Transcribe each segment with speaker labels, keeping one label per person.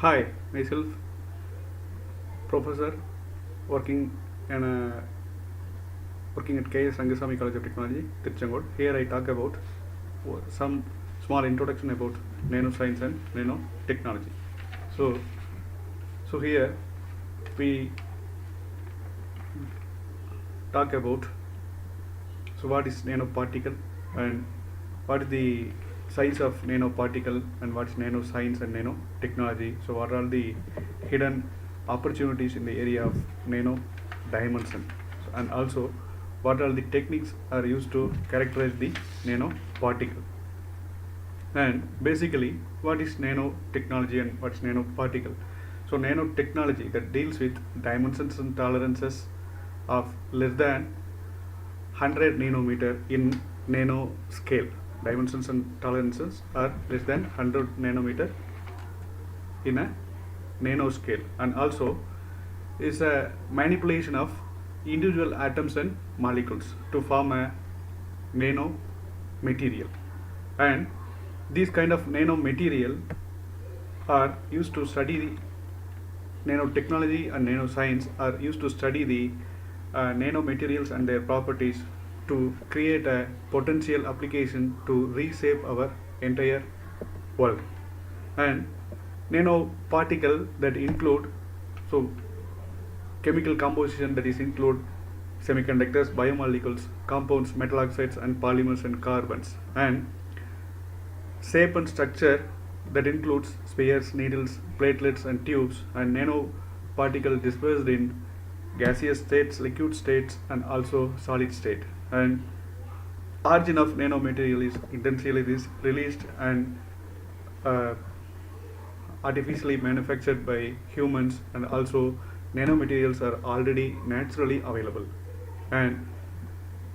Speaker 1: Hi, myself, professor, working in working at KS Rangasamy College of Technology, Tiruchengood. Here I talk about some small introduction about nanoscience and nanotechnology. So, so here we talk about what is nanoparticle and what is the size of nanoparticle and what is nanoscience and nanotechnology. So what are the hidden opportunities in the area of nano dimension, and also what are the techniques are used to characterize the nanoparticle, and basically what is nanotechnology and what is nanoparticle. So nanotechnology that deals with dimensions and tolerances of less than 100 nanometer in nanoscale. Dimensions and tolerances are less than 100 nanometer in a nanoscale, and also is a manipulation of individual atoms and molecules to form a nano material. And these kind of nanomaterial are used to study the nanotechnology, and nanoscience are used to study the nanomaterials and their properties to create a potential application to reshape our entire world. And nanoparticle that include, so chemical composition that is include semiconductors, biomolecules, compounds, metal oxides and polymers and carbons, and shape and structure that includes spheres, needles, platelets and tubes, and nanoparticle dispersed in gaseous states, liquid states and also solid state. And origin of nanomaterial is intentionally released and uh, artificially manufactured by humans, and also nanomaterials are already naturally available. And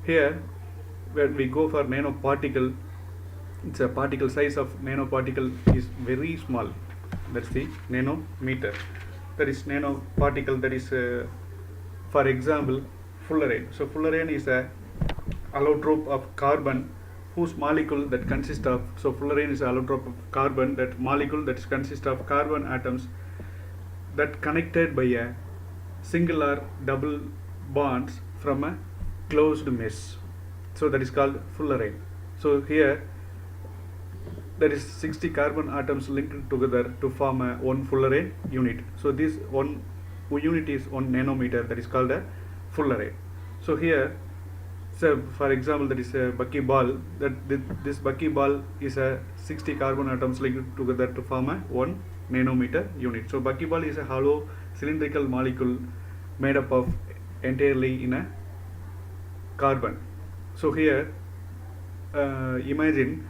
Speaker 1: here when we go for nanoparticle, it's a particle size of nanoparticle is very small. That's the nanometer. That is nanoparticle, that is for example fullerene. So fullerene is a allotrope of carbon whose molecule that consists of, so fullerene is an allotrope of carbon, that molecule that consists of carbon atoms that connected by a single or double bonds from a closed mesh. So that is called fullerene. So here there is 60 carbon atoms linked together to form a one fullerene unit. So this one unit is 1 nanometer, that is called a fullerene. So here, so for example, that is a buckyball, that this buckyball is a 60 carbon atoms linked together to form a 1 nanometer unit. So buckyball is a hollow cylindrical molecule made up of entirely in a carbon. So here imagine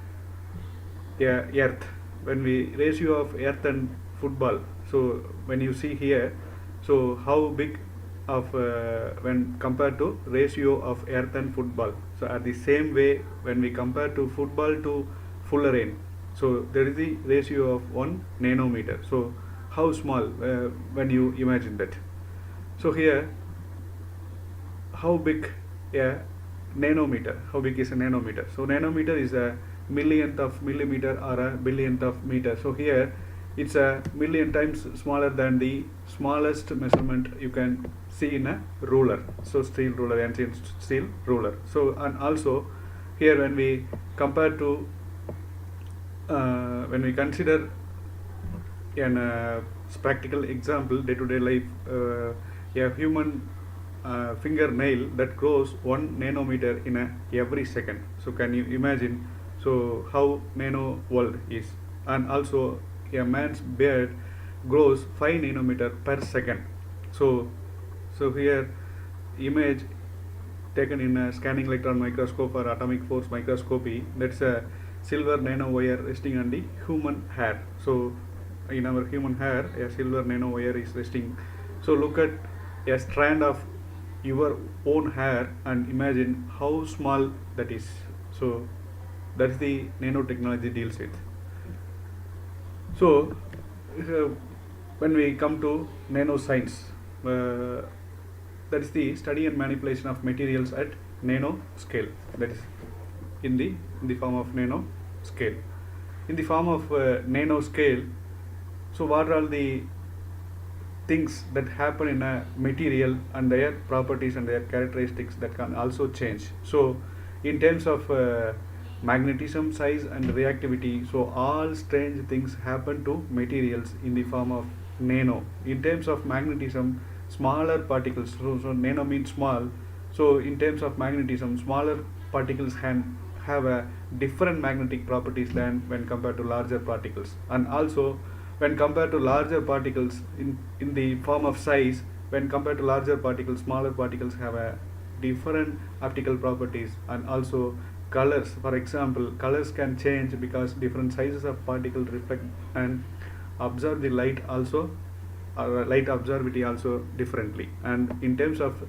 Speaker 1: earth, when we ratio of earth and football, so when you see here, so how big of when compared to ratio of earth and football. So at the same way, when we compare to football to fullerene, so there is the ratio of 1 nanometer. So how small when you imagine that. So here, how big a nanometer, how big is a nanometer? So nanometer is a millionth of millimeter or a billionth of meter. So here it's a million times smaller than the smallest measurement you can see in a ruler. So steel ruler, ancient steel ruler. So and also here when we compare to when we consider an practical example, day-to-day life, a human fingernail that grows 1 nanometer in every second. So can you imagine so how nano world is? And also a man's beard grows 5 nanometer per second. So here image taken in a scanning electron microscope or atomic force microscopy, that's a silver nanowire resting on the human hair. So in our human hair a silver nanowire is resting. So look at a strand of your own hair and imagine how small that is. So that's the nanotechnology deals with. So when we come to nanoscience, that is the study and manipulation of materials at nano scale, that is in the form of nano scale. In the form of nano scale, So what are the things that happen in a material and their properties and their characteristics that can also change? So in terms of magnetism, size and reactivity, so all strange things happen to materials in the form of nano. In terms of magnetism, smaller particles, so nano means small. So in terms of magnetism, smaller particles can have a different magnetic properties than when compared to larger particles. And also when compared to larger particles in the form of size, when compared to larger particles, smaller particles have a different optical properties. And also colors, for example, colors can change because different sizes of particles reflect and observe the light also, light absorptivity also differently. And in terms of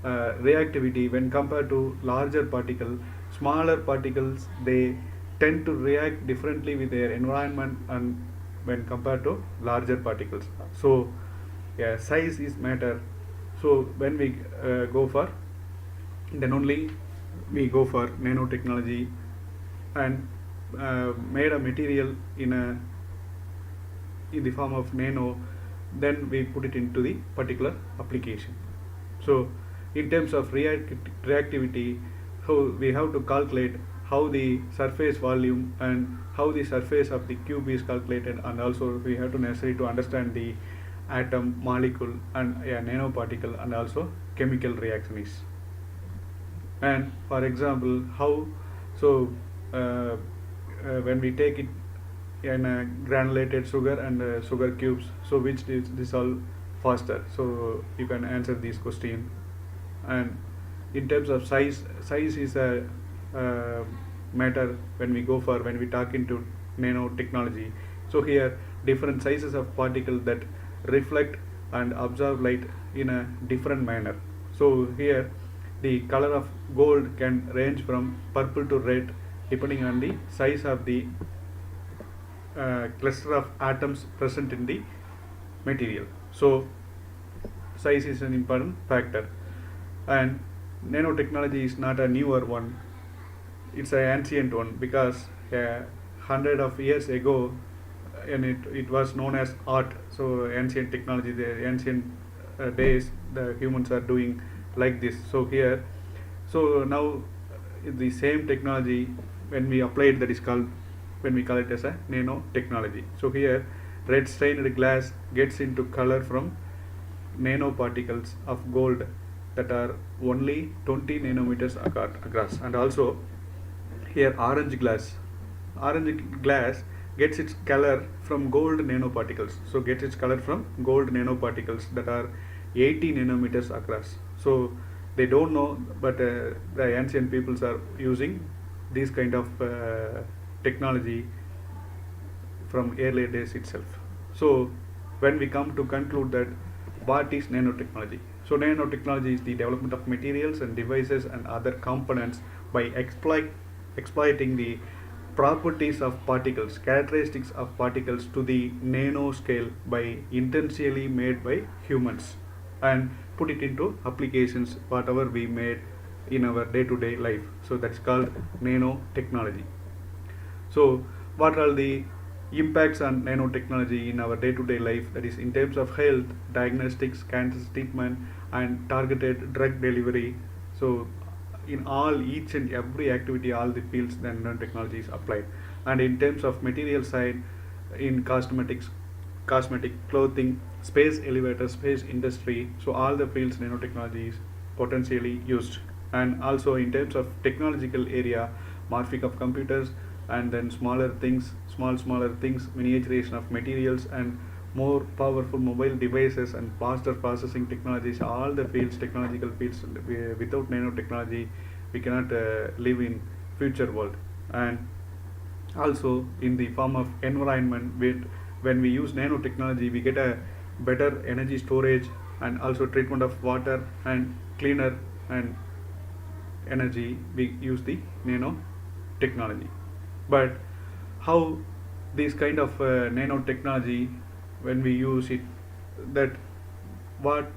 Speaker 1: reactivity, when compared to larger particle, smaller particles, they tend to react differently with their environment and when compared to larger particles. So yeah, size is matter. So when we go for, then only we go for nanotechnology and made a material in the form of nano, then we put it into the particular application. So in terms of reactivity, so we have to calculate how the surface volume and how the surface of the cube is calculated, and also we have to necessary to understand the atom, molecule and a nanoparticle, and also chemical reaction is. And for example, how, so when we take it in a granulated sugar and sugar cubes, so which dissolve faster? So you can answer this question. And in terms of size is a matter when we go for, when we talk into nanotechnology. So here different sizes of particle that reflect and absorb light in a different manner. So here the color of gold can range from purple to red depending on the size of the cluster of atoms present in the material. So size is an important factor. And nanotechnology is not a newer one, it's an ancient one, because 100 of years ago, and it was known as art. So ancient technology, the ancient days, the humans are doing like this. So here, so now the same technology, when we apply it, that is called, when we call it as a nanotechnology. So here red stained glass gets into color from nanoparticles of gold that are only 20 nanometers across. And also here orange glass gets its color from gold nanoparticles. So gets its color from gold nanoparticles that are 80 nanometers across. So they don't know, but the ancient peoples are using this kind of technology from earlier days itself. So when we come to conclude that what is nanotechnology? So nanotechnology is the development of materials and devices and other components by exploiting the properties of particles, characteristics of particles to the nanoscale by intentionally made by humans, and put it into applications whatever we made in our day-to-day life. So that's called nanotechnology. So what are the impacts on nanotechnology in our day-to-day life? That is in terms of health, diagnostics, cancer treatment and targeted drug delivery. So in all, each and every activity, all the fields, then nanotechnology is applied. And in terms of material side, in cosmetics, cosmetic, clothing, space elevator, space industry, so all the fields nanotechnology is potentially used. And also in terms of technological area, morphic of computers, and then smaller things, smaller things, miniaturization of materials, and more powerful mobile devices and faster processing technologies, all the fields, technological fields. Without nanotechnology we cannot live in future world. And also in the form of environment, when we use nanotechnology we get a better energy storage and also treatment of water and cleaner and energy, we use the nanotechnology. But how this kind of nanotechnology, when we use it, that what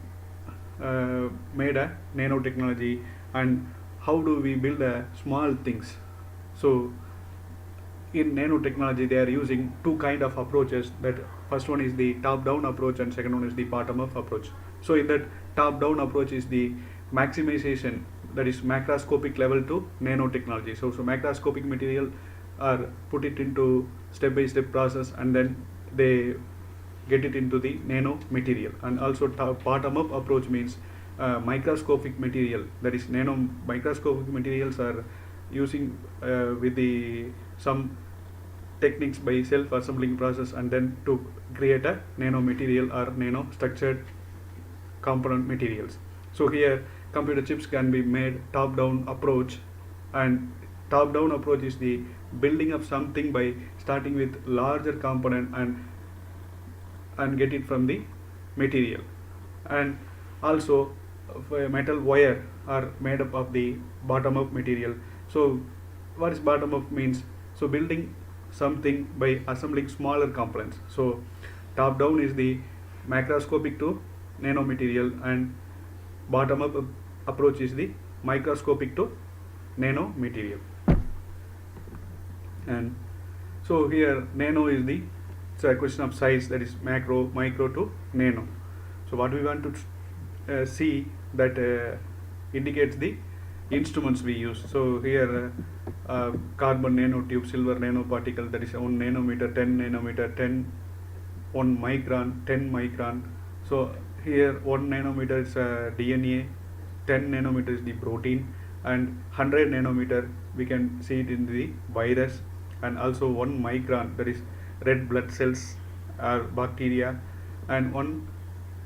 Speaker 1: made a nanotechnology, and how do we build small things? So in nanotechnology they are using two kind of approaches. That first one is the top down approach and second one is the bottom up approach. So in that top down approach is the maximization, that is macroscopic level to nanotechnology. So macroscopic material are put it into step by step process and then they get it into the nano material. And also bottom up approach means microscopic material, that is nano microscopic materials are using with the some techniques by self assembling process and then to create a nano material or nano structured component materials. So here computer chips can be made top down approach, and top down approach is the building of something by starting with larger component and get it from the material. And also metal wire are made up of the bottom up material. So what is bottom up means? So building something by assembling smaller components. So top down is the macroscopic to nano material, and bottom up approach is the microscopic to nano material. And so here nano is the, it's a question of size, that is macro, micro to nano. So what we want to see that indicates the instruments we use. So here carbon nanotube, silver nanoparticle, that is 1 nanometer, 10 nanometer, 1 micron, 10 micron. So here 1 nanometer is DNA, 10 nanometer is the protein, and 100 nanometer we can see it in the virus, and also 1 micron, that is red blood cells or bacteria, and 1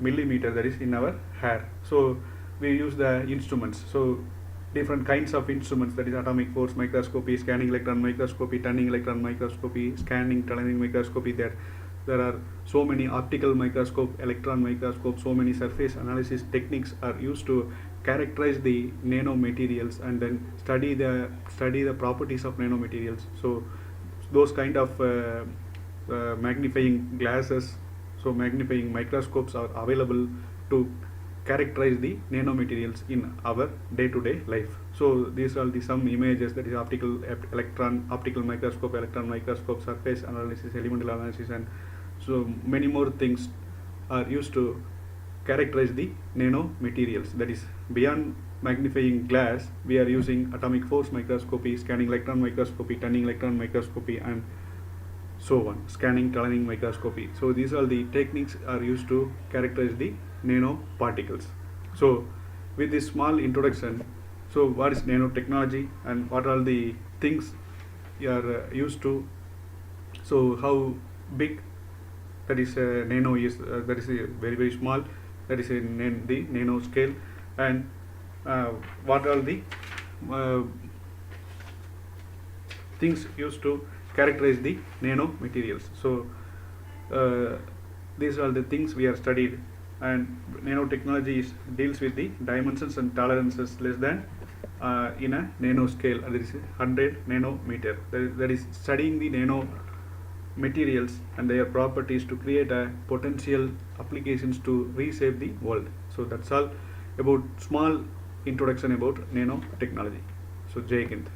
Speaker 1: millimeter, that is in our hair. So we use the instruments. So different kinds of instruments, that is atomic force microscopy, scanning electron microscopy, turning electron microscopy, scanning tunneling microscopy. There are so many optical microscope, electron microscope, so many surface analysis techniques are used to characterize the nanomaterials and then study the properties of nanomaterials. So those kind of magnifying glasses, so magnifying microscopes are available to characterize the nanomaterials in our day-to-day life. So these are the some images, that is optical microscope, electron microscope, surface analysis, elemental analysis, and so many more things are used to characterize the nanomaterials. That is beyond magnifying glass, we are using atomic force microscopy, scanning electron microscopy, turning electron microscopy, and so on, scanning tunneling microscopy. So these are the techniques are used to characterize the nanoparticles. So with this small introduction, so what is nanotechnology and what are the things you are used to, so how big that is nano is, that is very very small, that is in the nano scale, and what are the things used to characterize the nanomaterials. So these are the things we are studied, and nanotechnology deals with the dimensions and tolerances less than in a nano scale, that is 100 nanometer. That is studying the nano materials and their properties to create a potential applications to reshape the world. So that's all about small introduction about nanotechnology. So Jai Hind.